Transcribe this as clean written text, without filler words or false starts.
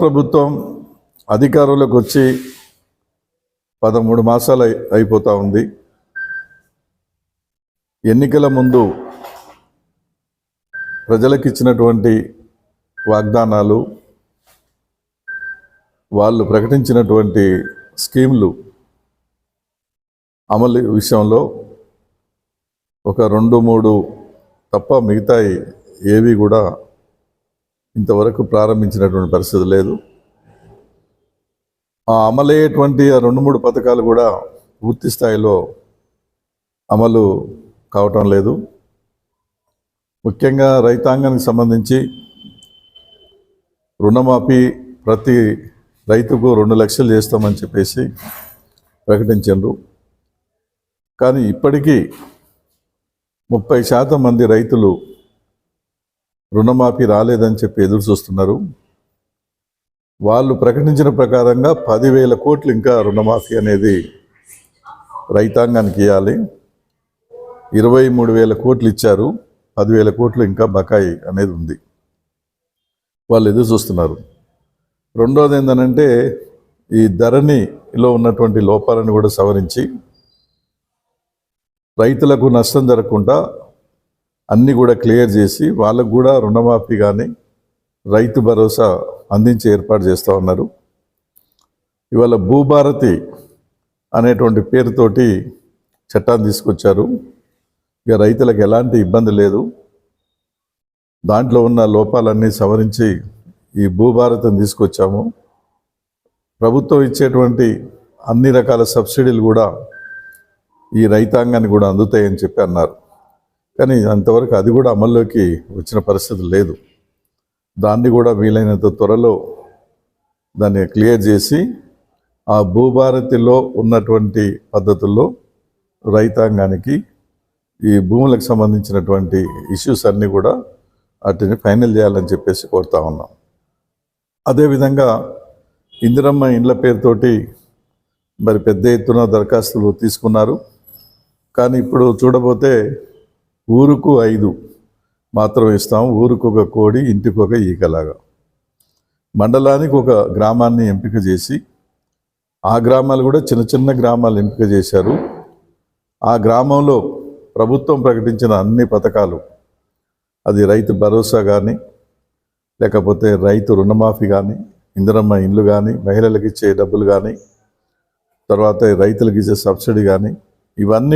ప్రభుత్వం అధికారంలోకి వచ్చి 13 మాసాలు అయిపోతూ ఉంది. ఎన్నికల ముందు ప్రజలకు ఇచ్చినటువంటి వాగ్దానాలు, వాళ్ళు ప్రకటించినటువంటి స్కీమ్లు అమలు విషయంలో ఒక 2-3 తప్ప మిగతా ఏవి కూడా ఇంతవరకు ప్రారంభించినటువంటి పరిస్థితి లేదు. ఆ అమలయ్యేటువంటి 2-3 పథకాలు కూడా పూర్తి స్థాయిలో అమలు కావటం లేదు. ముఖ్యంగా రైతాంగానికి సంబంధించి రుణమాఫీ ప్రతి రైతుకు 2 లక్షలు చేస్తామని చెప్పేసి ప్రకటించారు. కానీ ఇప్పటికీ 30% మంది రైతులు రుణమాఫీ రాలేదని చెప్పి ఎదురు చూస్తున్నారు. వాళ్ళు ప్రకటించిన ప్రకారంగా 10,000 కోట్లు ఇంకా రుణమాఫీ అనేది రైతాంగానికి ఇవ్వాలి. 23,000 కోట్లు ఇచ్చారు, 10,000 కోట్లు ఇంకా బకాయి అనేది ఉంది. వాళ్ళు ఎదురు చూస్తున్నారు. రెండోది ఏంటంటే ఈ ధరణిలో ఉన్నటువంటి లోపాలను కూడా సవరించి రైతులకు నష్టం జరగకుండా అన్నీ కూడా క్లియర్ చేసి వాళ్ళకు కూడా రుణమాఫీ కానీ రైతు భరోసా అందించే ఏర్పాటు చేస్తూ ఉన్నారు. ఇవాళ భూభారతి అనేటువంటి పేరుతోటి చట్టాన్ని తీసుకొచ్చారు. ఇక రైతులకు ఎలాంటి ఇబ్బంది లేదు. దాంట్లో ఉన్న లోపాలన్నీ సవరించి ఈ భూభారతిని తీసుకొచ్చాము. ప్రభుత్వం ఇచ్చేటువంటి అన్ని రకాల సబ్సిడీలు కూడా ఈ రైతాంగాన్ని కూడా అందుతాయని చెప్పి అన్నారు. కానీ అంతవరకు అది కూడా అమల్లోకి వచ్చిన పరిస్థితి లేదు. దాన్ని కూడా వీలైనంత త్వరలో దాన్ని క్లియర్ చేసి ఆ భూభారతిలో ఉన్నటువంటి పద్ధతుల్లో రైతాంగానికి ఈ భూములకు సంబంధించినటువంటి ఇష్యూస్ అన్నీ కూడా వాటిని ఫైనల్ చేయాలని చెప్పేసి కోరుతా ఉన్నాం. అదేవిధంగా ఇందిరమ్మ ఇండ్ల పేరుతోటి మరి పెద్ద ఎత్తున దరఖాస్తులు తీసుకున్నారు. కానీ ఇప్పుడు చూడబోతే ఊరుకు 5 మాత్రం ఇస్తాం, ఊరికి ఒక కోడి, ఇంటికి ఒక ఈకలాగా. మండలానికి ఒక గ్రామాన్ని ఎంపిక చేసి ఆ గ్రామాలు కూడా చిన్న చిన్న గ్రామాలు ఎంపిక చేశారు. ఆ గ్రామంలో ప్రభుత్వం ప్రకటించిన అన్ని పథకాలు, అది రైతు భరోసా కానీ, లేకపోతే రైతు రుణమాఫీ కానీ, ఇందిరమ్మ ఇండ్లు కానీ, మహిళలకు ఇచ్చే డబ్బులు కానీ, తర్వాత రైతులకు ఇచ్చే సబ్సిడీ కానీ, ఇవన్నీ